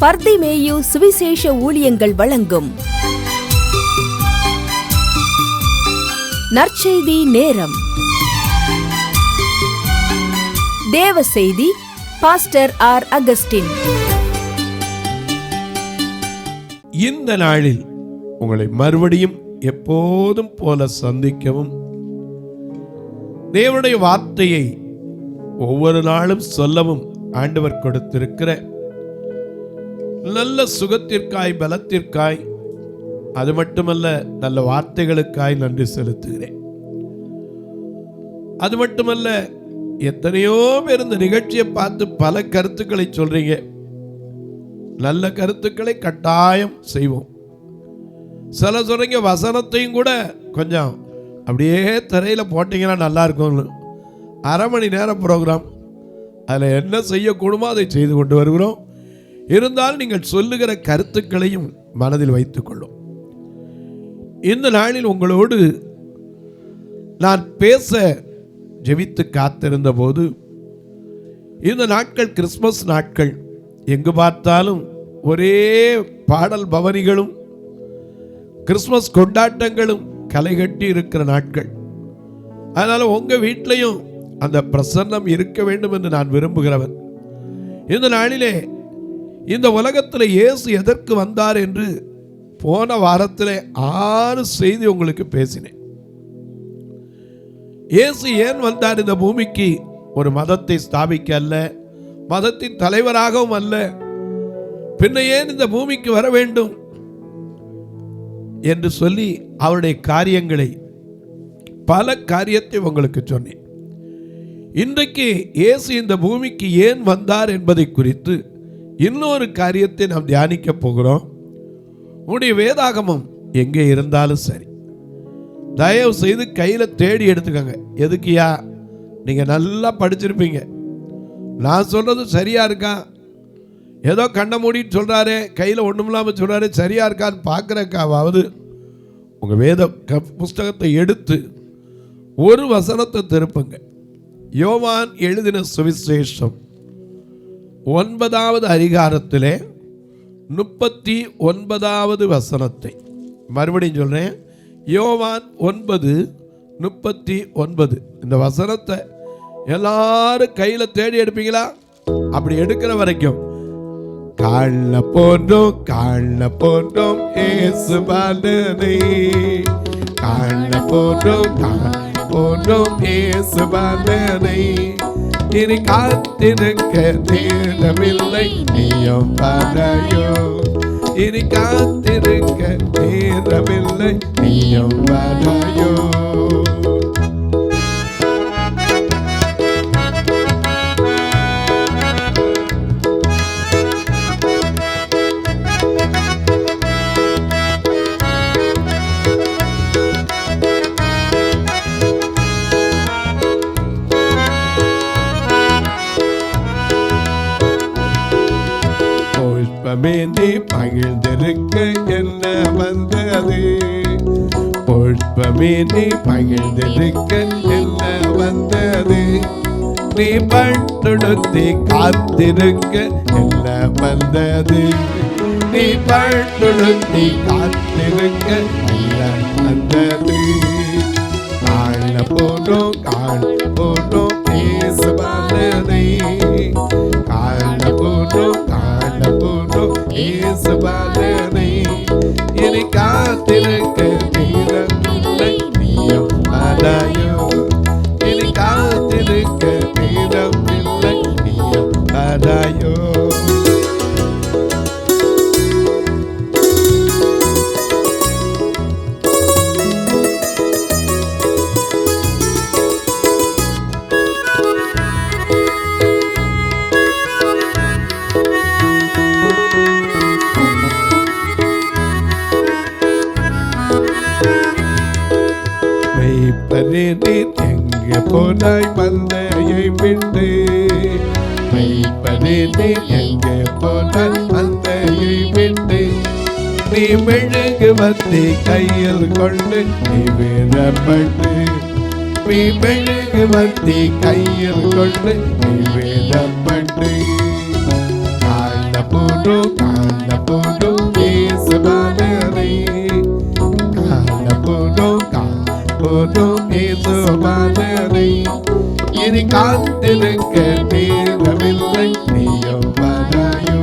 பர்திமேயு சுவிசேஷ ஊழியங்கள் வழங்கும் நற்செய்தி நேரம். தேவ செய்தி பாஸ்டர் ஆர். அகஸ்டின். இந்த நாளில் உங்களை மறுபடியும் எப்போதும் போல சந்திக்கவும், தேவனுடைய வார்த்தையை ஒவ்வொரு நாளும் சொல்லவும் ஆண்டவர் கொடுத்திருக்கிற நல்ல சுகத்திற்காய், பலத்திற்காய், அது மட்டுமல்ல நல்ல வார்த்தைகளுக்காய் நன்றி செலுத்துகிறேன். அது மட்டுமல்ல, எத்தனையோ பேர் இந்த நிகழ்ச்சியை பார்த்து பல கருத்துக்களை சொல்றீங்க. நல்ல கருத்துக்களை கட்டாயம் செய்வோம். சில சொல்றீங்க வசனத்தையும் கூட கொஞ்சம் அப்படியே திரையில போட்டீங்கன்னா நல்லா இருக்கும். அரை மணி நேரம் ப்ரோக்ராம், அதில் என்ன செய்யக்கூடுமோ அதை செய்து கொண்டு வருகிறோம். இருந்தாலும் நீங்கள் சொல்லுகிற கருத்துக்களையும் மனதில் வைத்துக் கொள்ளும். இந்த நாளில் உங்களோடு நான் பேச ஜெபித்து காத்திருந்த போது, இந்த நாட்கள் கிறிஸ்மஸ் நாட்கள், எங்கு பார்த்தாலும் ஒரே பாடல் பவனிகளும் கிறிஸ்மஸ் கொண்டாட்டங்களும் களைகட்டி இருக்கிற நாட்கள். அதனால உங்க வீட்டிலையும் அந்த பிரசன்னம் இருக்க வேண்டும் என்று நான் விரும்புகிறவன். இந்த நாளிலே இந்த உலகத்தில் இயேசு எதற்கு வந்தார் என்று போன வாரத்தில் 6 செய்தி உங்களுக்கு பேசினேன். இயேசு ஏன் வந்தார் இந்த பூமிக்கு? ஒரு மதத்தை ஸ்தாபிக்க அல்ல, மதத்தின் தலைவராகவும் அல்ல. பின்ன ஏன் இந்த பூமிக்கு வர வேண்டும் என்று சொல்லி அவருடைய காரியங்களை, பல காரியத்தை உங்களுக்கு சொன்னேன். இன்றைக்கு இயேசு இந்த பூமிக்கு ஏன் வந்தார் என்பதை குறித்து இன்னொரு காரியத்தை நாம் தியானிக்க போகிறோம். உங்களுடைய வேதாகமம் எங்கே இருந்தாலும் சரி, தயவு செய்து கையில் தேடி எடுத்துக்கோங்க. எதுக்குயா? நீங்கள் நல்லா படிச்சிருப்பீங்க. நான் சொல்றது சரியா இருக்கா? ஏதோ கண்ண மூடிட்டு சொல்றாரு, கையில் ஒன்றும் இல்லாமல் சொல்றாரு, சரியா இருக்கான்னு பார்க்குறக்காவது உங்கள் வேத புஸ்தகத்தை எடுத்து ஒரு வசனத்தை திருப்புங்க. யோவான் எழுதின சுவிசேஷம் 9வது அதிகாரத்திலே 39வது வசனத்தை மறுபடியும் சொல்றேன். யோவான் 9:39. இந்த வசனத்தை எல்லாரும் கையில தேடி எடுப்பீங்களா? அப்படி எடுக்கிற வரைக்கும் காண போன்றோம் இயேசு பாலனை, காண போன்றோம் இயேசு பாலனை, இனி காத்திருக்க நேரமில்லை நீயும் பாராயோ, இனி காத்திருக்க நேரமில்லை நீயும் பாராயோ. புஷ்பமேந்தி பகிழ்ந்திருக்க என்ன வந்தது, புஷ்பமேந்தி பகிழ்ந்திருக்க என்ன வந்தது, நீ பட்டுடுத்தி காத்திருக்க என்ன வந்தது, நீ பட்டுடுத்தி காத்திருக்க என்ன வந்தது. காண போன்றோம் இயேசு பாலனை, காண போன்றோம் இயேசு பாலனை, இனி காத்திருக்க நேரமில்லை நீயும் பாராயோ, இனி காத்திருக்க நேரமில்லை நீயும் பாராயோ. எங்கே போனாய் மந்தையை விட்டு, மெய்ப்பனே நீ எங்கே போனாய் மந்தையை விட்டு, நீ மெழுகுவர்த்தி கையில் கொண்டு நீ வீரப்பட்டு, நீ மெழுகுவர்த்தி கையில் கொண்டு நீ வீரப்பட்டு, காண போன்றோம் காணப்படும் இயேசுபாலனை, காணப்படும் இயேசுபாலனை, இனி காத்திருக்க நேரமில்லை நீயோ வராயோ,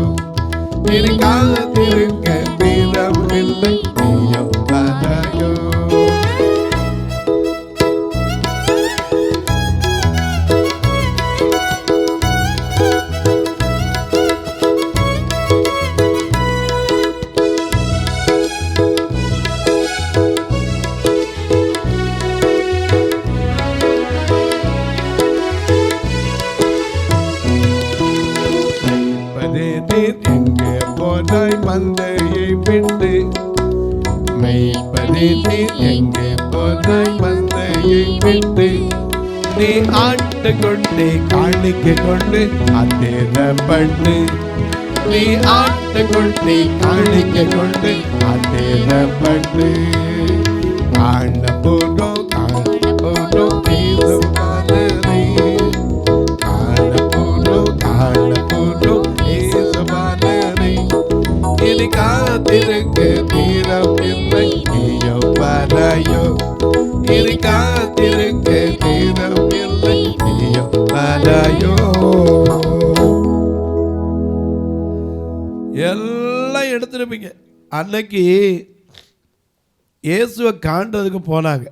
இனி காத்திருக்க நேரமில்லை நீயோ வராயோ. எங்கே போனாய் மந்தையை விட்டு, மெய்ப்பதே எங்கே போனாய் மந்தையை விட்டு, நீ ஆண்டு கொண்டு காணிக்க கொண்டு அத்தேரப்பட்டு, நீ ஆண்டு கொண்டு காணிக்க கொண்டு அத்தேரப்பட்டு, காண போனோம் இயேசுபாலனை, காண போனோம் இயேசுபாலனை, இனி காத்திருக்க நேரமில்லை நீயோ வராயோ, இனி காத்திருக்க நேரமில்லை நீயோ வராயோ. எல்லாம் எடுத்துருப்பீங்க. அன்னைக்கு இயேசுவை காண்றதுக்கு போனாங்க.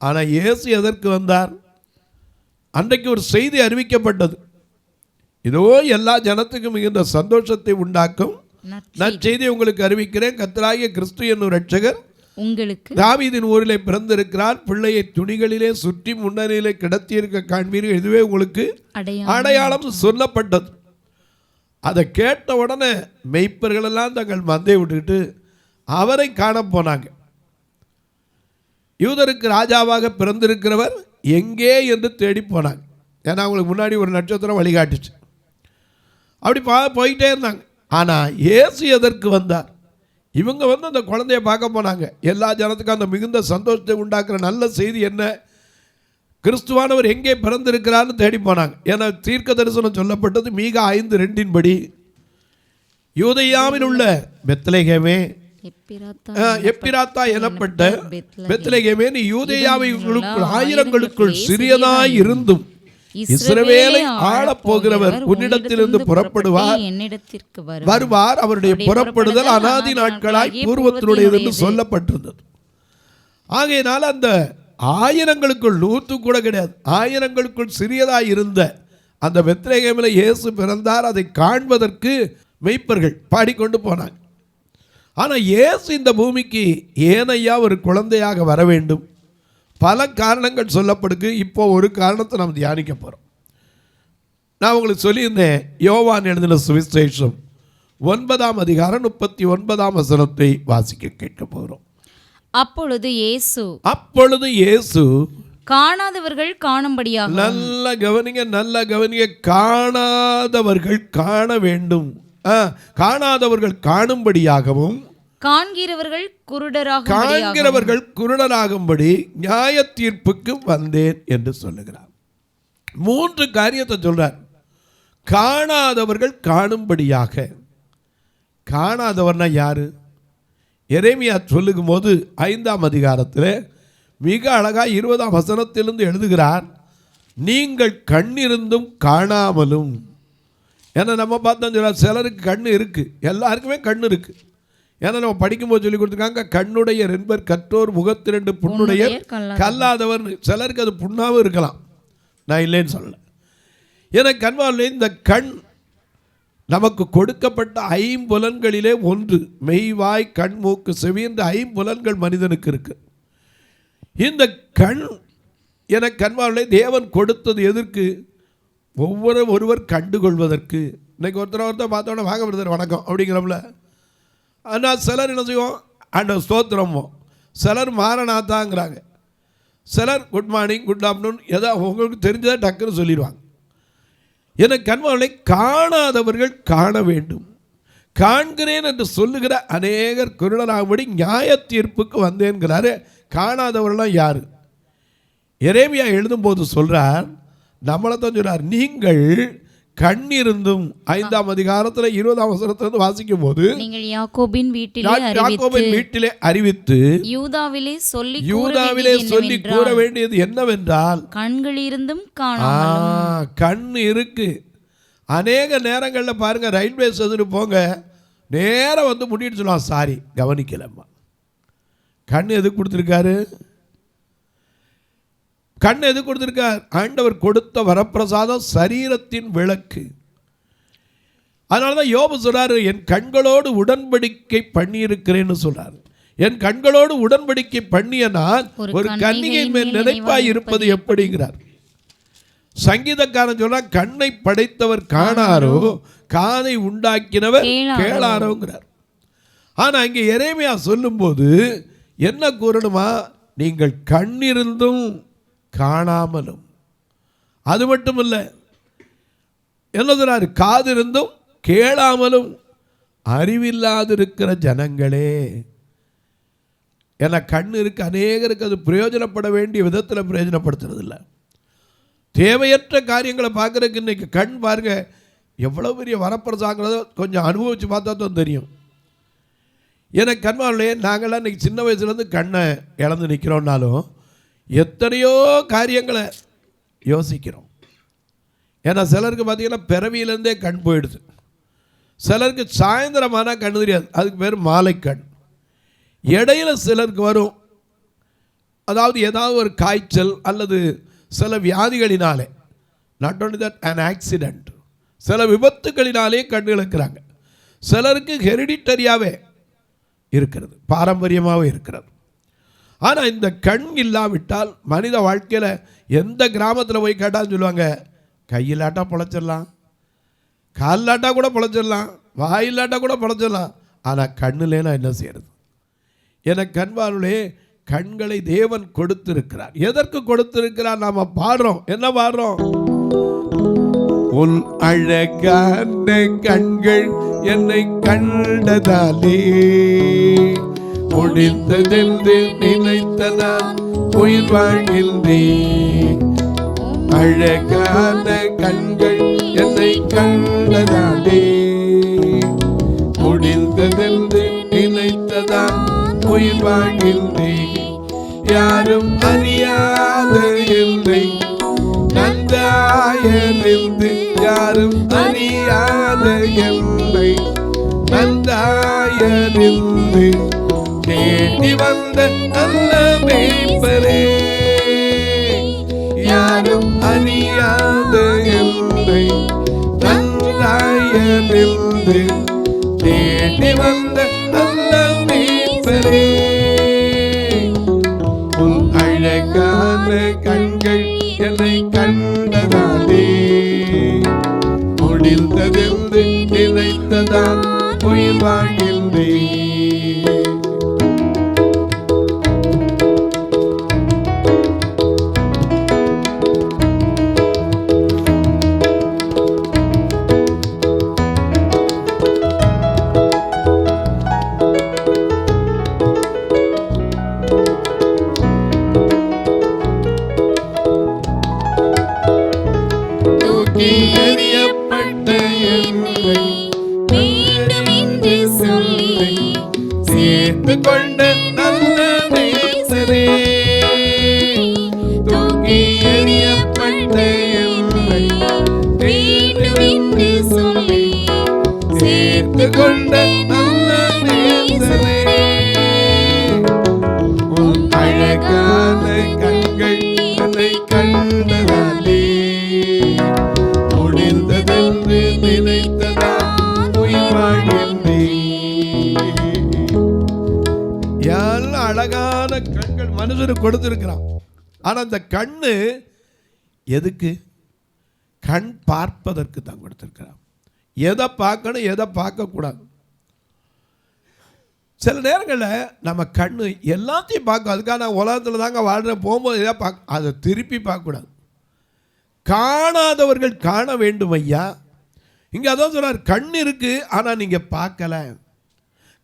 ஆனால் இயேசு எதற்கு வந்தார்? அன்றைக்கு ஒரு செய்தி அறிவிக்கப்பட்டது. இதோ எல்லா ஜனத்துக்கும் மிகுந்த சந்தோஷத்தை உண்டாக்கும் நற்செய்தி உங்களுக்கு அறிவிக்கிறேன். கர்த்தராகிய கிறிஸ்து என்னும் இரட்சகர் உங்களுக்கு தாவீதின் ஊரிலே பிறந்திருக்கிறார். பிள்ளையை துணிகளிலே சுற்றி முன்னணியிலே கிடத்தியிருக்க காண்பீர்கள். இதுவே உங்களுக்கு அடையாளம் சொல்லப்பட்டது. அதை கேட்ட உடனே மெய்ப்பர்களெல்லாம் தங்கள் மந்தையை விட்டுக்கிட்டு அவரை காண போனாங்க. யூதருக்கு ராஜாவாக பிறந்திருக்கிறவர் எங்கே என்று தேடி போனாங்க. ஏன்னா அவங்களுக்கு முன்னாடி ஒரு நட்சத்திரம் வழிகாட்டுச்சு. அப்படி போயிட்டே இருந்தாங்க. ஆனால் இயேசு எதற்கு வந்தார்? இவங்க அந்த குழந்தைய பார்க்க போனாங்க. எல்லா ஜனத்துக்கும் அந்த மிகுந்த சந்தோஷத்தை உண்டாக்குற நல்ல செய்தி என்ன? கிறிஸ்துவானவர் எங்கே பிறந்திருக்கிறார்னு தேடி போனாங்க. ஏன்னா தீர்க்க தரிசனம் சொல்லப்பட்டது மீகா 5:2 யூதேயாவில் உள்ள பெத்லகேமே, எப்பிராத்தா எனப்பட்ட பெத்லகேமே, நீ யூதேயாவுக்குள் ஆயிரங்களுக்குள் சிறியதாய் இருந்தும் இஸ்ரவேலை ஆளப் போகிறவர் உன்னிடத்திலிருந்து புறப்படுவார், வருவார். அவருடைய புறப்படுதல் அநாதி நாட்களாய் பூர்வத்தினுடையது என்று சொல்லப்பட்டிருந்தது. ஆகையினால அந்த ஆயிரங்களுக்குள் 100 கூட கிடையாது, ஆயிரங்களுக்குள் சிறியதாய் இருந்த அந்த பெத்லகேமில் இயேசு பிறந்தார். அதை காண்பதற்கு மெய்ப்பர்கள் பாடிக்கொண்டு போனாங்க. ஆனால் இயேசு இந்த பூமிக்கு ஏனையா ஒரு குழந்தையாக வர வேண்டும்? பல காரணங்கள் சொல்லப்படுது. இப்போ ஒரு காரணத்தை நாம் தியானிக்க போகிறோம். நான் உங்களுக்கு சொல்லியிருந்தேன், யோவான் எழுதின சுவிசேஷம் 9ஆம் அதிகாரம் 39ஆம் வாசிக்க கேட்க போகிறோம். அப்பொழுது இயேசு காணாதவர்கள் காணும்படியாக, நல்ல கவனிங்க, காணாதவர்கள் காண வேண்டும், காணாதவர்கள் காணும்படியாகவும், காண்கிறவர்கள் குருடராகும்படி நியாய தீர்ப்புக்கு வந்தேன் என்று சொல்லுகிறார். 3 காரியத்தை சொல்றார். காணாதவர்கள் காணும்படியாக. காணாதவர்னா யாரு? எரேமியா சொல்லும் போது 5ஆம் அதிகாரத்தில் மிக அழகாக 20ஆம் வசனத்திலிருந்து எழுதுகிறார், நீங்கள் கண்ணிருந்தும் காணாமலும். ஏன்னா நம்ம பார்த்தோம் சொல்கிறார், சிலருக்கு கண்ணு இருக்குது, எல்லாருக்குமே கண்ணு இருக்குது. ஏன்னா நம்ம படிக்கும்போது சொல்லி கொடுத்துருக்காங்க, கண்ணுடைய என்பர் கற்றோர் முகத்திரண்டு புண்ணுடைய கல்லாதவர். சிலருக்கு அது புண்ணாகவும் இருக்கலாம், நான் இல்லைன்னு சொல்லலை. எனக்கு கண்வாவில் இந்த கண் நமக்கு கொடுக்கப்பட்ட 5 புலன்களிலே ஒன்று. மெய்வாய் கண் மூக்கு செவி என்ற 5 புலன்கள் மனிதனுக்கு இருக்கு. இந்த கண் எனக்கு கண்வாவில் தேவன் கொடுத்தது எதற்கு? ஒருவர் கண்டுகொள்வதற்கு. இன்னைக்கு ஒருத்தர் பார்த்தோன்னா வாங்க பிரதர் வணக்கம் அப்படிங்கிறோம்ல. ஆனால் சிலர் என்ன செய்வோம், அந்த ஸ்தோத்திரமோ, சிலர் மாரநாத்தாங்கிறாங்க, சிலர் குட் மார்னிங் குட் ஆஃப்டர்நூன், ஏதோ உங்களுக்கு தெரிஞ்சதை டக்குன்னு சொல்லிடுவாங்க. எனக்கு கண்வாளை காணாதவர்கள் காண வேண்டும். காண்கிறேன் என்று சொல்லுகிற அநேகர் குருடராகும்படி நியாய தீர்ப்புக்கு வந்தேன்கிறாரு. காணாதவர்கள்லாம் யாரு? எரேமியா எழுதும்போது சொல்றார், நம்மளை தான் சொல்றார், நீங்கள் கண் இருந்தும் 5ஆம் அதிகாரத்தில் 20ஆம் வசனத்திலிருந்து வாசிக்கும் போது, நீங்கள் யாக்கோபின் வீட்டிலே அறிவித்து யூதாவிலே சொல்லி கூற வேண்டியது என்னவென்றால், கண்கள் இருந்தும் கண் இருக்கு. அநேக நேரங்களில் பாருங்க, ரயில்வே ஸ்டேஷனுக்கு போங்க, நேரம் வந்து முன்னிட்டு சொல்லுவான், சாரி கவனிக்கலம்மா. கண் எதுக்கு கொடுத்துருக்காரு? கண் எது கொடுத்திருக்கார்? ஆண்டவர் கொடுத்த வரப்பிரசாதம் சரீரத்தின் விளக்கு. அதனாலதான் யோபு சொல்றாரு, என் கண்களோடு உடன்படிக்கை பண்ணி இருக்கிறேன்னு சொல்றாரு. என் கண்களோடு உடன்படிக்கை பண்ணிய நான் ஒரு கன்னிகை மேல் நினைப்பாய் இருப்பது எப்படிங்கிறார். சங்கீதக்காரன் சொல்றா, கண்ணை படைத்தவர் காணாரோ, காதை உண்டாக்கினவர் கேளாரோங்கிறார். ஆனா இங்க எரேமியா சொல்லும் போது என்ன கூறணுமா? நீங்கள் கண்ணிருந்தும் காணாமலும். அது மட்டும் இல்லை, என்ன சொல்றாரு? காது இருந்தும் கேளாமலும் அறிவில்லாதிருக்கிற ஜனங்களே. ஏன்னா கண் இருக்கு, அநேகருக்கு அது பிரயோஜனப்பட வேண்டிய விதத்தில் பிரயோஜனப்படுத்துறது இல்லை. தேவையற்ற காரியங்களை பார்க்கறதுக்கு இன்னைக்கு கண் பாருங்க எவ்வளோ பெரிய வரப்பிரசாங்கிறத கொஞ்சம் அனுபவித்து பார்த்தா தான் தெரியும். எனக்கு கண்மாவிலே நாங்களாம் இன்னைக்கு சின்ன வயசுலேருந்து கண்ணை இழந்து நிற்கிறோம்னாலும் எத்தனையோ காரியங்களை யோசிக்கிறோம். ஏன்னா சிலருக்கு பார்த்தீங்கன்னா பிறவியிலேருந்தே கண் போயிடுது. சிலருக்கு சாயந்தரமானால் கண் தெரியாது, அதுக்கு பேர் மாலை கண். இடையில சிலருக்கு வரும், அதாவது ஏதாவது ஒரு காய்ச்சல் அல்லது சில வியாதிகளினாலே, not only that an accident, சில விபத்துகளினாலே கண் இழக்கிறாங்க. சிலருக்கு ஹெரிடிட்டரியாகவே இருக்கிறது, பாரம்பரியமாகவே இருக்கிறது. ஆனால் இந்த கண் இல்லாவிட்டால் மனித வாழ்க்கையில் எந்த கிராமத்தில் போய் கேட்டான்னு சொல்லுவாங்க, கையில்லாட்டா பொழைச்சிடலாம், கால்லாட்டா கூட பொழைச்சிடலாம், வாயில்லாட்டா கூட பொழைச்சிடலாம், ஆனால் கண்ணுலேனா என்ன செய்யறது? எனக்கு கண்பார்களே, கண்களை தேவன் கொடுத்திருக்கிறார். எதற்கு கொடுத்திருக்கிறார்? நாம பாடுறோம், என்ன பாடுறோம்? உன் அழகான கண்கள் என்னை கண்டதாலே முடிந்ததென்று நினைத்த நான் உயிர் வாழ்கின்றேன். அழகான கண்கள் என்னை கண்டதாலே முடிந்ததென்று நினைத்ததான் உயிர் வாழ்கின்றேன். யாரும் அறியாத என்னை நன்றாயிருந்து, யாரும் அறியாத என்னை நன்றாயிருந்து தேடி வந்த நல்ல மேய்ப்பரே. யாரும் அறியாத என்னை நன்றாயிருந்து தேடி வந்த நல்ல மேய்ப்பரே. உன் அழகான கண்கள் என்னை கண்டதாலே முடிந்ததென்று நினைத்ததான் உயிர் வாழ்கின்றேன். எறியப்பட்ட என்னை மீண்டும் என்று சொல்லி சேர்த்து கொண்ட நல்ல நேசரே. தூக்கி எறியப்பட்ட என்னை மீண்டும் என்று சொல்லி சேர்த்து கொண்ட நல்ல நேசரே. உன் அழகான கண்கள் என்னை கண்டதாலே முடிந்ததென்று நினைத்ததான் உயிர் வாழ்கின்றேன். எல்லாம் அழகான கண்கள் மனுஷனுக்கு கொடுத்திருக்கிறான். ஆனா அந்த கண்ணு எதுக்கு? கண் பார்ப்பதற்கு தான் கொடுத்திருக்கிறான். எதை பார்க்கணும், எதை பார்க்கக்கூடாது. சில நேரங்களில் நம்ம கண்ணு எல்லாத்தையும் பார்க்கும். அதுக்காக நான் உலகத்தில் தாங்க வாழ்கிறேன், போகும்போது எதாவது பார்க்க, அதை திருப்பி பார்க்கக்கூடாது. காணாதவர்கள் காண வேண்டும் ஐயா. இங்கே அதான் சொல்றார், கண் இருக்கு ஆனால் நீங்கள் பார்க்கல,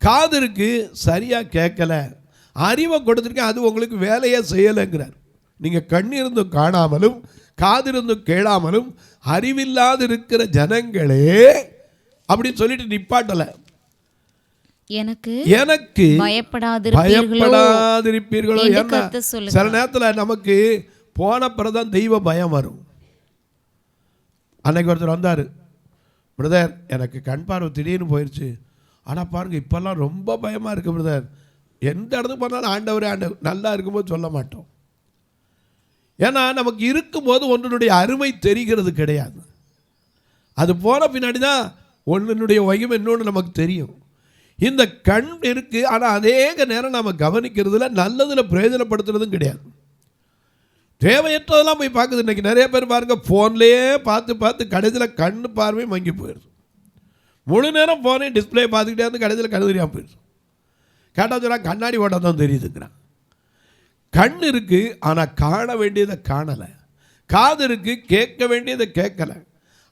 காது இருக்கு சரியாக கேட்கல, அறிவை கொடுத்துருக்கேன் அது உங்களுக்கு வேலையே செய்யலைங்கிறார். நீங்கள் கண்ணிருந்தும் காணாமலும் காதிருந்தும் கேளாமலும் அறிவில்லாது இருக்கிற ஜனங்களே அப்படின்னு சொல்லிட்டு நிப்பாட்டலை. எனக்கு பயப்படாதிருப்பீர்களோ. என்ன சில நேரத்தில் நமக்கு போன பிறதான் தெய்வ பயம் வரும். அன்னைக்கு ஒருத்தர் வந்தார், பிரதர் எனக்கு கண் பார்வை திடீர்னு போயிடுச்சு, ஆனால் பாருங்க இப்போல்லாம் ரொம்ப பயமாக இருக்குது பிரதர், எந்த இடத்துக்கு போனாலும் ஆண்டவர் நல்லா இருக்கும்போது சொல்ல மாட்டோம். ஏன்னா நமக்கு இருக்கும்போது ஒன்றினுடைய அருமை தெரிகிறது கிடையாது. அது போன பின்னாடி தான் ஒன்றினுடைய வயம் இன்னொன்று நமக்கு தெரியும். இந்த கண் இருக்குது, ஆனால் அநேக நேரம் நாம் கவனிக்கிறதுல நல்லதில் பிரயோஜனப்படுத்துறதும் கிடையாது. தேவையற்றதெல்லாம் போய் பார்க்குது. இன்றைக்கி நிறைய பேர் பாருங்கள் ஃபோன்லேயே பார்த்து பார்த்து கடைசியில் கண் பார்வை மங்கி போயிடுது. முழு நேரம் ஃபோனே டிஸ்பிளே பார்த்துக்கிட்டே இருந்து கடைசியில் கண்ணு தெரியாமல் போயிடுது. கேட்டால் சொல்ல கண்ணாடி ஓட்ட தான் தெரியுதுங்கிறான். கண் இருக்குது, ஆனால் காண வேண்டியதை காணலை. காது இருக்குது, கேட்க வேண்டியதை கேட்கலை.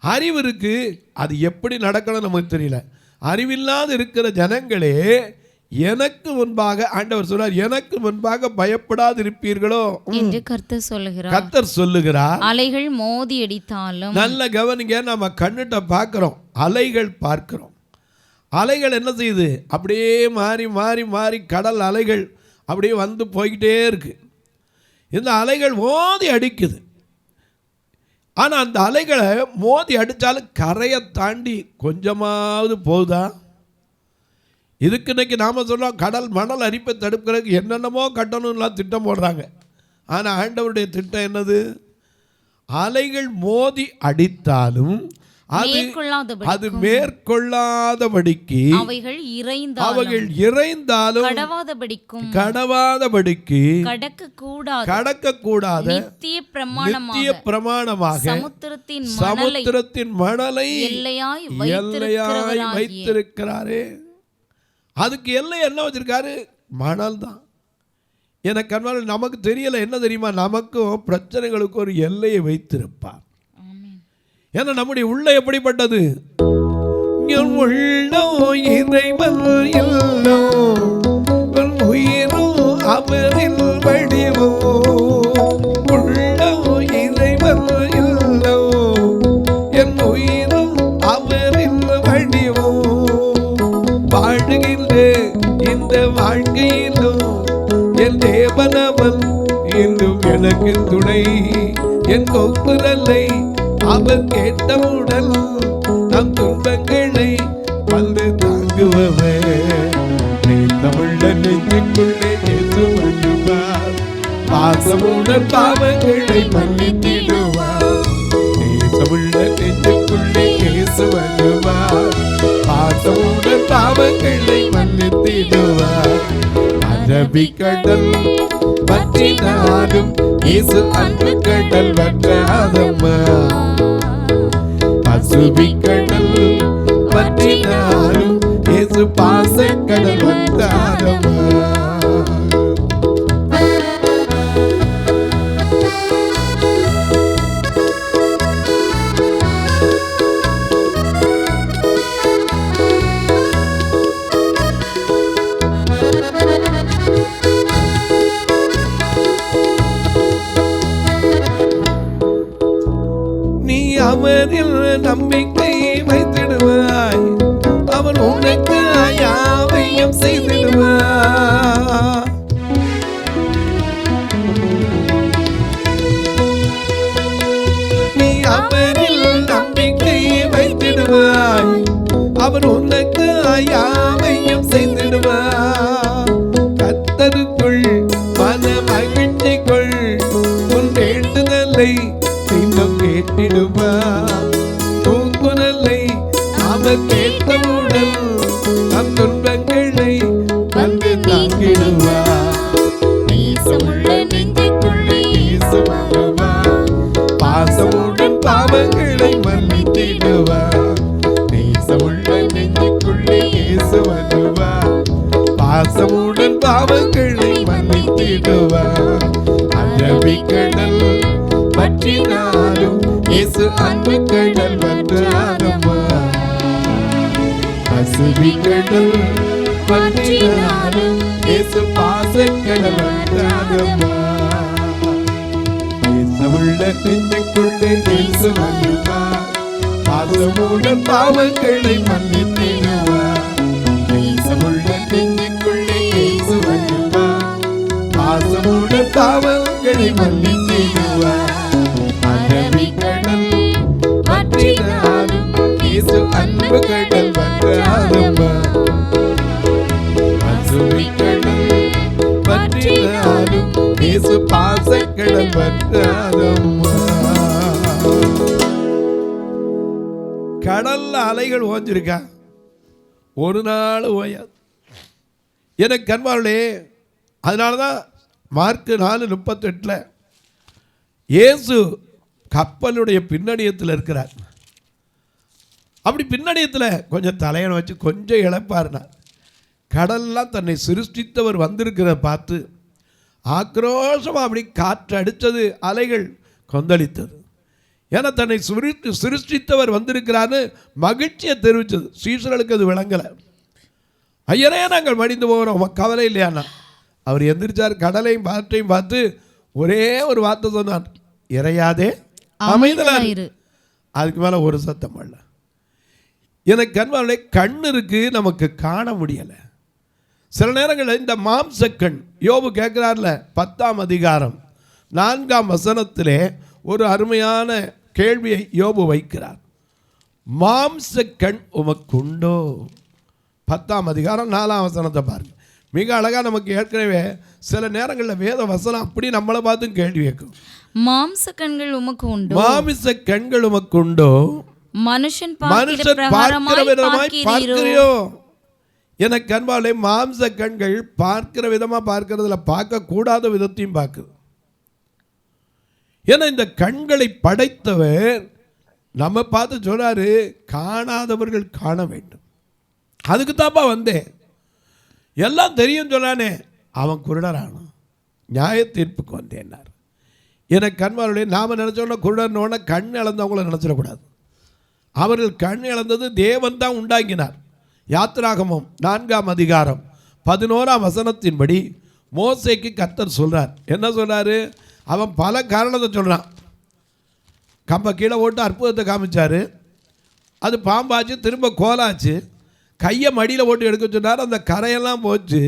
அறிவு இருக்குது, அது எப்படி நடக்கணும் நமக்கு தெரியல. அறிவில்லாது இருக்கிற ஜனங்களே எனக்கு முன்பாக, ஆண்டவர் சொல்றார், எனக்கு முன்பாக பயப்படாது இருப்பீர்களோ என்று கர்த்தர் சொல்லுகிறார். அலைகள் மோதி அடித்தாலும், நல்ல கவனிங்க, நம்ம கண்ணிட்ட பார்க்கிறோம், அலைகள் பார்க்கிறோம். அலைகள் என்ன செய்யுது? அப்படியே மாறி மாறி மாறி கடல் அலைகள் அப்படியே வந்து போய்கிட்டே இருக்கு. இந்த அலைகள் மோதி அடிக்குது. ஆனால் அந்த அலைகளை மோதி அடித்தாலும் கரையை தாண்டி கொஞ்சமாவது போகுதா? இதுக்கு இன்னைக்கு நாம் சொல்கிறோம், கடல் மணல் அரிப்பை தடுக்கிறதுக்கு என்னென்னமோ கட்டணும்லாம் திட்டம் போடுறாங்க. ஆனால் ஆண்டவருடைய திட்டம் என்னது? அலைகள் மோதி அடித்தாலும் அது மேற்கொள்ளாதபடிக்கு, அவைகள் இறைந்தாலும் கடவாதபடிக்கு கடக்கக்கூடாத நித்திய பிரமாணமாக சமுத்திரத்தின் மணலை எல்லையாய் வைத்திருக்கிறாரே. அதுக்கு எல்லை என்ன வச்சிருக்காரு? மணல் தான். எனக்கு அன்பான நமக்கு தெரியல, என்ன தெரியுமா? நமக்கும் பிரச்சனைகளுக்கு ஒரு எல்லையை வைத்திருப்பார். ஏன்னா நம்முடைய உள்ள எப்படிப்பட்டது? உயிரும் அவரில் வடிவோ, உள்ளோ இறைவன் இல்லோ, என் உயிரும் அவரில் வடிவோ, வாழுகின்ற இந்த வாழ்க்கையிலும் என் தேவனவன் இன்னும் எனக்கு துணை. என் கொக்குரலை அவர் கேட்டவுடன் நம் துன்பங்களை வந்து தாங்குபவர். தமிழ நெஞ்சுக்குள்ளே இயேசு வருவார், பாசமுடன் பாவங்களை மன்னித்திடுவார். நேசமுள்ள நெஞ்சுக்குள்ளே இயேசு வருவார், பாசமுடன் பாவங்களை மன்னித்திடுவார். அரபிக்கடல் பற்றினாலும் இயேசு அன்பு கடல் வற்றாதம்மா. பசுபிக்கடல் பற்றினாலும் இயேசு பாசக்கடல் வற்றாதம்மா. அவரில் நம்பிக்கை வைத்திடுவாய், அவர் உனக்கு யாவையும் செய்திடுவார். நீ அவரில் நம்பிக்கை வைத்திடுவாய், அவர் உனக்கு யாவையும் செய்திடுவார். கர்த்தருக்குள் மன மகிழ்ச்சிக்குள் உன் வேண்டுதலை கேட்டிடுவார். தூங்குதலை அவர் கேட்டவுடன் நம் துன்பங்களை வந்து தாங்கிடுவார். நேசமுள்ள நெஞ்சுக்குள்ளே இயேசு வருவார், பாசமுடன் பாவங்களை மன்னித்திடுவார். நேசமுள்ள நெஞ்சுக்குள்ளே இயேசு வருவார், பாசமுடன் பாவங்களை மன்னித்திடுவார். அரபிக்கடல் பற்றினாலும் இயேசு அன்பு கடல் வற்றாதம்மா. பசுபிக்கடல் பற்றினாலும் இயேசு பாசக்கடல் வற்றாதம்மா. நேசமுள்ள நெஞ்சுக்குள்ளே இயேசு வருவார். பாசமுள்ள பாவங்களை மன்னித்திடுவார். நேசமுள்ள நெஞ்சுக்குள்ளே இயேசு வருவார். பாசமுள்ள பாவங்களை மன்னித்திடுவார். அரபிக்கடல் வற்றினாலும் இயேசு அன்பு கடல் வற்றாதம்மா. பசுமைக்கடல் வற்றினாலும் இயேசு பாசக்கடல் வற்றாதம்மா. கடல்ல அலைகள் ஓஞ்சிருக்கா? ஒரு நாள் ஓயாது. எனக்கு கண்பாளே, அதனாலதான் மார்க்கு 4:38 இயேசு கப்பலுடைய பின்னணியத்தில் இருக்கிறார். அப்படி பின்னணியத்தில் கொஞ்சம் தலையணை வச்சு கொஞ்சம் இழப்பாருனா, கடல்லாம் தன்னை சிருஷ்டித்தவர் வந்திருக்கிறத பார்த்து ஆக்ரோஷமாக அப்படி காற்று அடித்தது, அலைகள் கொந்தளித்தது. ஏன்னா தன்னை சிருஷ்டித்தவர் வந்திருக்கிறான்னு மகிழ்ச்சியை தெரிவித்தது. சீசர்களுக்கு அது விளங்கலை. ஐயரே நாங்கள் மடிந்து போகிறோம், கவலை இல்லையாண்ணா. அவர் எந்திரிச்சார், கடலையும் காற்றையும் பார்த்து ஒரே ஒரு வார்த்தை சொன்னார், இறையாதே அமைதலாயிரு. அதுக்கு மேலே ஒரு சத்தம் அல்ல. எனக்கு கண்வாளை கண் இருக்கு, நமக்கு காண முடியலை. சில நேரங்களில் இந்த மாம்ச கண், யோபு கேட்கிறார்ல 10ஆம் அதிகாரம் 4ஆம் வசனத்திலே ஒரு அருமையான கேள்வியை யோபு வைக்கிறார். மாம்ச கண் உமக்குண்டோ? 10ஆம் அதிகாரம் 4ஆம் வசனத்தை பாருங்க. மிக அழகா நமக்கு ஏற்கனவே சில நேரங்களில் வேத வசனம் அப்படி நம்மளை பார்த்து கேள்வி கேட்கும். மாம்ச கண்கள் உமக்கு உண்டோ? மாமிச கண்கள் உமக்கு உண்டோ? மனுஷன் பார்க்கிற விதமாய் பார்க்கிறியோ? எனக்கு அன்பாலே, மாம்ச கண்கள் பார்க்கிற விதமா பார்க்கறதுல பார்க்க கூடாத விதத்தையும் பார்க்குது. ஏன்னா இந்த கண்களை படைத்தவர் நம்ம பார்த்து சொல்றாரு, காணாதவர்கள் காண வேண்டும். அதுக்கு தாப்பா வந்தேன், எல்லாம் தெரியும் சொல்லானே. அவன் குருடரான நியாய தீர்ப்புக்கு வந்தேன்னார். எனக்கு கண்மாருடைய நாம நினைச்சோன்னா குருடர்னோன்னா கண் இழந்தவங்கள நினைச்சிடக்கூடாது. அவர்கள் கண் இழந்தது தேவன் தான் உண்டாக்கினார். யாத்திராகமம் 4ஆம் அதிகாரம் 11ஆம் வசனத்தின்படி மோசேக்கு கர்த்தர் சொல்றார். என்ன சொல்றாரு? அவன் பல காரணத்தை சொல்றான். கம்ப கீழே ஓட்டு அற்புதத்தை காமிச்சாரு, அது பாம்பாச்சு, திரும்ப கோலாச்சு. கையை மடியில் ஓட்டு எடுக்க சொன்னார், அந்த கரையெல்லாம் போச்சு.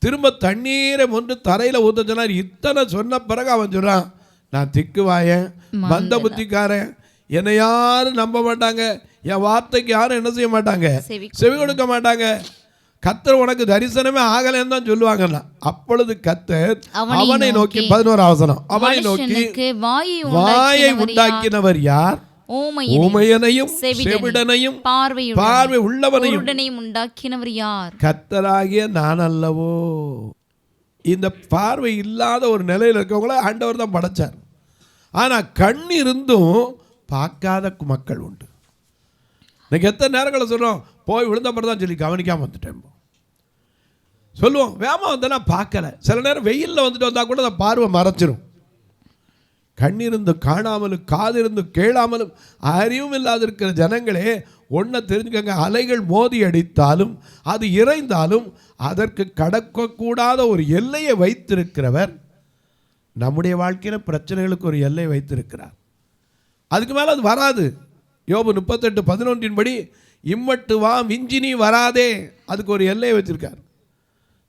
திரும்ப தண்ணீரை மொண்டு தரையில் ஊற்ற சொன்னார். இத்தனை சொன்ன பிறகு அவன் சொல்றான், நான் திக்குவாயன், மந்த புத்திக்காரன், என்னை யாரும் நம்ப மாட்டாங்க, என் வார்த்தைக்கு யாரும் என்ன செய்ய மாட்டாங்க, செவி கொடுக்க மாட்டாங்க. கர்த்தர் உனக்கு தரிசனமே ஆகலன்னு தான் சொல்லுவாங்கன்னா. அப்பொழுது கர்த்தர் அவனை நோக்கி 11ஆம் வசனம், அவனை நோக்கி வாயை உண்டாக்கினவர் யார்? ஊமையனையும் செவிடனையும் பார்வை உள்ளவனையும் உண்டாக்கினவர் யார்? கர்த்தராகிய நான் அல்லவோ? இந்த பார்வை இல்லாத ஒரு நிலையில் இருக்கவங்கள ஆண்டவர் தான் படைச்சார். ஆனால் கண் இருந்தும் பார்க்காத மக்கள் உண்டு. இன்னைக்கு எத்தனை நேரங்களை சொல்கிறோம், போய் விழுந்த பிறகு தான் சொல்லி கவனிக்காமல் வந்துட்டேன் சொல்லுவோம். வேமா வந்தேன்னா பார்க்கல. சில நேரம் வெயிலில் வந்துட்டு வந்தால் கூட அந்த பார்வை மறைச்சிரும். கண்ணிருந்து காணாமலும் காதிருந்து கேளாமலும் அறிவும் இல்லாத இருக்கிற ஜனங்களே, ஒன்றை தெரிஞ்சுக்கங்க, அலைகள் மோதி அடித்தாலும் அது இறைந்தாலும் அதற்கு கடக்கக்கூடாத ஒரு எல்லையை வைத்திருக்கிறவர் நம்முடைய வாழ்க்கையில் பிரச்சனைகளுக்கு ஒரு எல்லை வைத்திருக்கிறார். அதுக்கு மேலே அது வராது. யோபு 38:11 படி இம்மட்டு வா மிஞ்சினி வராதே, அதுக்கு ஒரு எல்லையை வச்சிருக்கார்.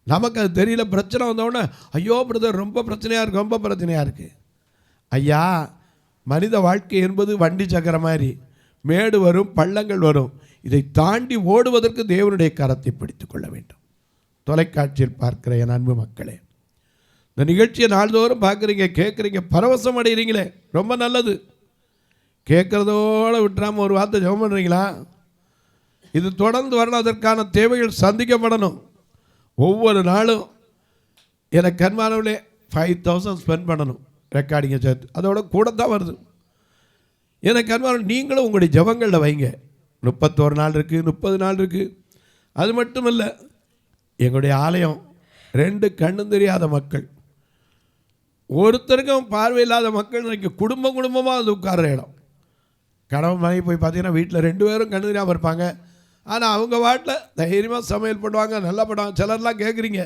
நமக்கு அது தெரியல. பிரச்சனை வந்தோடனே ஐயோ பிரதர் ரொம்ப பிரச்சனையாக இருக்குது, ரொம்ப பிரச்சனையாக இருக்குது. ஐயா, மனித வாழ்க்கை என்பது வண்டி சக்கர மாதிரி, மேடு வரும் பள்ளங்கள் வரும். இதை தாண்டி ஓடுவதற்கு தேவனுடைய கரத்தை பிடித்து கொள்ள வேண்டும். தொலைக்காட்சியில் பார்க்கிற என் அன்பு மக்களே, இந்த நிகழ்ச்சியை நாள்தோறும் பார்க்குறீங்க, கேட்குறீங்க, பரவசம் அடைகிறீங்களே, ரொம்ப நல்லது. கேட்குறதோடு விட்டுறாமல் ஒரு வார்த்தை ஜெபம் பண்ணுறீங்களா? இது தொடர்ந்து வரணும். அதற்கான தேவைகள் சந்திக்கப்படணும். ஒவ்வொரு நாளும் எனக்கு கண்மானவர்களே 5000 ஸ்பெண்ட் பண்ணணும், ரெக்கார்டிங்கை சேர்த்து. அதோட கூட தான் வருது. எனக்கு கண்மானவர்கள் நீங்களும் உங்களுடைய ஜெபங்களில் வைங்க. 31 நாள் இருக்குது, 30 நாள் இருக்குது. அது மட்டும் இல்லை, எங்களுடைய ஆலயம் 2 கண்ணு தெரியாத மக்கள், ஒருத்தருக்கும் பார்வையில்லாத மக்கள் இன்றைக்கி குடும்பமாக வந்து உட்கார்ற இடம். கணவன் மனைவி போய் பார்த்தீங்கன்னா வீட்டில் 2 பேரும் கண்ணு தெரியாமல் இருப்பாங்க. ஆனால் அவங்க வாட்டில் தைரியமாக சமையல் பண்ணுவாங்க, நல்லா பண்ணுவாங்க. சிலர்லாம் கேட்குறீங்க,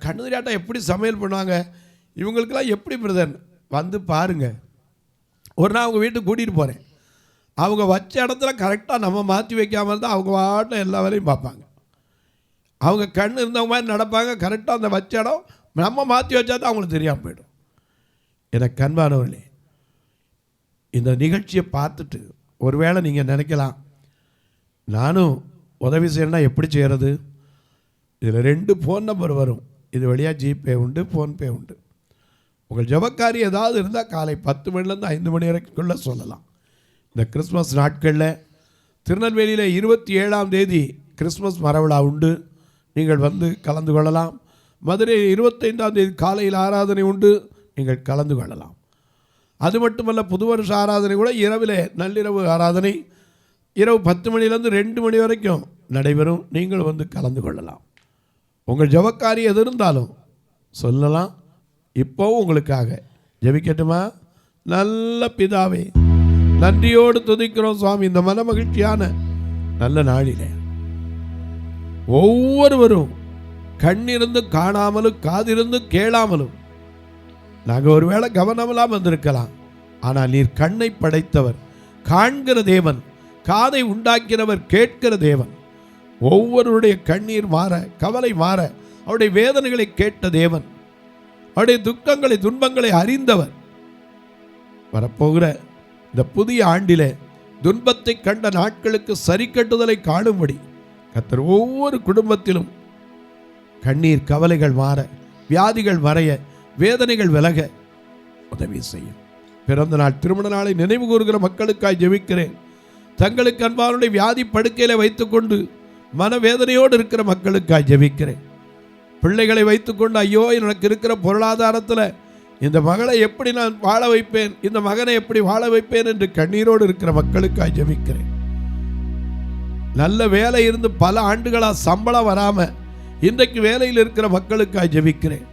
கண்ணு தெரியாட்டா எப்படி சமையல் பண்ணுவாங்க, இவங்களுக்கெல்லாம் எப்படி பிரதர்? வந்து பாருங்கள், ஒரு நாள் அவங்க வீட்டுக்கு கூட்டிகிட்டு போகிறேன். அவங்க வச்ச இடத்துல கரெக்டாக நம்ம மாற்றி வைக்காமல் இருந்தால் அவங்க வாட்டில் எல்லா வேலையும் பார்ப்பாங்க. அவங்க கண் இருந்தவங்க மாதிரி நடப்பாங்க. கரெக்டாக அந்த வச்ச இடம் நம்ம மாற்றி வச்சா தான் அவங்களுக்கு தெரியாமல் போயிடும். எனக்கு அன்பானவர்களே, இந்த நிகழ்ச்சியை பார்த்துட்டு ஒருவேளை நீங்கள் நினைக்கலாம், நானும் உதவி செய்யணும்னா எப்படி செய்கிறது? இதில் 2 ஃபோன் நம்பர் வரும். இது வழியாக ஜிபே உண்டு, ஃபோன்பே உண்டு. உங்கள் ஜபக்காரி ஏதாவது இருந்தால் காலை 10 மணிலேருந்து 5 மணி வரைக்குள்ளே சொல்லலாம். இந்த கிறிஸ்மஸ் நாட்களில் திருநெல்வேலியில் 27ஆம் தேதி கிறிஸ்மஸ் மரவிழா உண்டு. நீங்கள் வந்து கலந்து கொள்ளலாம். மதுரையில் 25ஆம் தேதி காலையில் ஆராதனை உண்டு. நீங்கள் கலந்து கொள்ளலாம். அது மட்டுமல்ல, புது வருஷ ஆராதனை கூட இரவில் நள்ளிரவு ஆராதனை இரவு 10 மணிலேருந்து 2 மணி வரைக்கும் நடைபெறும். நீங்கள் வந்து கலந்து கொள்ளலாம். உங்கள் ஜபக்காரி எது இருந்தாலும் சொல்லலாம். இப்போவும் உங்களுக்காக ஜெபிக்கட்டுமா? நல்ல பிதாவே, நன்றியோடு துதிக்கிறோம் சுவாமி. இந்த மன மகிழ்ச்சியான நல்ல நாளிலே ஒவ்வொருவரும் கண்ணிருந்து காணாமலும் காதிருந்து கேளாமலும் நாங்கள் ஒருவேளை கவனமெல்லாம் வந்திருக்கலாம். ஆனால் நீர் கண்ணை படைத்தவர், காண்கிற தேவன், காதை உண்டாக்கினவர், கேட்கிற தேவன். ஒவ்வொருடைய கண்ணீர் மாற, கவலை மாற, அவருடைய வேதனைகளை கேட்ட தேவன், அவருடைய துக்கங்களை துன்பங்களை அறிந்தவர். வரப்போகிற இந்த புதிய ஆண்டிலே துன்பத்தை கண்ட நாட்களுக்கு சரி கட்டுதலை காணும்படி கர்த்தர் ஒவ்வொரு குடும்பத்திலும் கண்ணீர் கவலைகள் மாற, வியாதிகள் மறைய, வேதனைகள் விலக உதவி செய்யும். பிறந்த நாள் திருமண நாளை நினைவு கூறுகிற மக்களுக்காய் ஜெபிக்கிறேன். தங்களுக்கு அன்பானுடைய வியாதி படுக்கையில் வைத்துக்கொண்டு மனவேதனையோடு இருக்கிற மக்களுக்காய் ஜெபிக்கிறேன். பிள்ளைகளை வைத்துக்கொண்டு ஐயோ எனக்கு இருக்கிற பொருளாதாரத்தில் இந்த மகளை எப்படி நான் வாழ வைப்பேன், இந்த மகனை எப்படி வாழ வைப்பேன் என்று கண்ணீரோடு இருக்கிற மக்களுக்காய் ஜெபிக்கிறேன். நல்ல வேலை இருந்து பல ஆண்டுகளாக சம்பளம் வராமல் இன்றைக்கு வேலையில் இருக்கிற மக்களுக்காய் ஜெபிக்கிறேன்.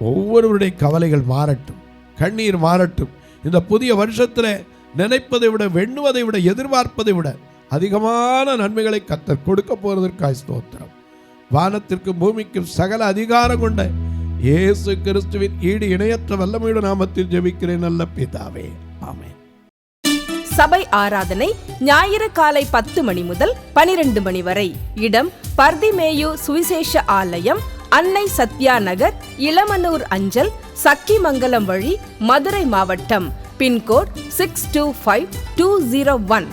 ஒவ்வொருவருடைய கவலைகள் மாறட்டும், கண்ணீர் மாறட்டும். இந்த புதிய வருஷத்தில் நினைப்பதை விட, வெண்ணுவதை விட, எதிர்பார்ப்பதை விட அதிகமான நன்மைகளை கர்த்தர் கொடுக்க போவதற்காய் ஸ்தோத்திரம். வானத்திற்கும் பூமிக்கும் சகல அதிகாரம் கொண்ட இயேசு கிறிஸ்துவின் ஈடு இணையற்ற வல்லமையுடைய நாமத்தில் ஜெபிக்கிறேன் நல்ல பிதாவே, ஆமென். சபை ஆராதனை ஞாயிறு காலை 10 மணி முதல் 12 மணி வரை. இடம் பர்திமேயு சுவிசேஷ ஆலயம், அன்னை சத்யா நகர், இளமனூர் அஞ்சல், சக்கிமங்கலம் வழி, மதுரை மாவட்டம். பின்கோட் 625201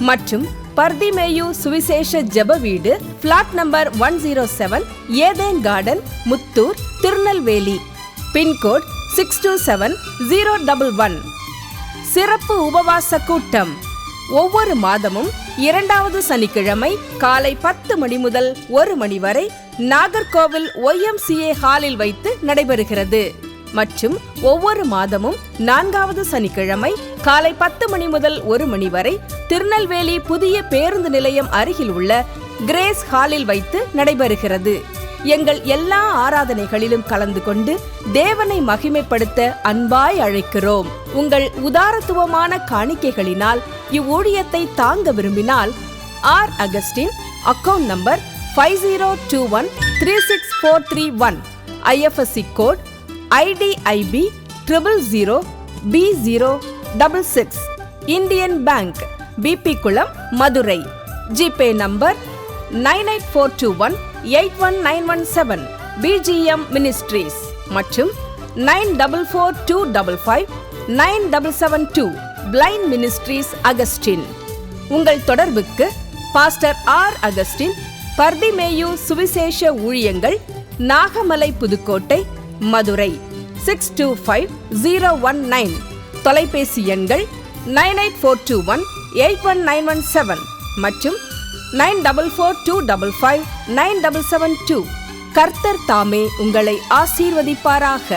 மற்றும் பர்திமேயு சுவிசேஷ ஜெப வீடு, flat number 107, Eden garden, Muthur, Tirunelveli. Pincode 627011. சிறப்பு உபவாச கூட்டம் ஒவ்வொரு மாதமும் 2வது சனிக்கிழமை காலை 10 மணி முதல் 1 மணி வரை நாகர்கோவில் YMCA ஹாலில் வைத்து நடைபெறுகிறது. மற்றும் ஒவ்வொரு மாதமும் 4வது சனிக்கிழமை காலை 10 மணி முதல் 1 மணி வரை திருநெல்வேலி புதிய பேருந்து நிலையம் அருகில் உள்ள கிரேஸ் ஹாலில் வைத்து நடைபெறுகிறது. எங்கள் எல்லா ஆராதனைகளிலும் கலந்து கொண்டு தேவனை மகிமைப்படுத்த அன்பாய் அழைக்கிறோம். உங்கள் உதாரத்துவமான காணிக்கைகளினால் இவ்வூழியத்தை தாங்க விரும்பினால் R. Augustine, account number 5021364331, IFSC code IDIB 000B066, Indian bank, BP குளம், Madurai. GPay number 9842181917, BGM ministries மற்றும் 9442559772, பிளைண்ட் மினிஸ்ட்ரீஸ் அகஸ்டின். உங்கள் தொடர்புக்கு பாஸ்டர் R. அகஸ்டின், பர்திமேயு சுவிசேஷ ஊழியங்கள், நாகமலை, புதுக்கோட்டை, மதுரை 625019. தொலைபேசி எண்கள் 9842181917 மற்றும் 9442559772. கர்த்தர் தாமே உங்களை ஆசீர்வதிப்பாராக.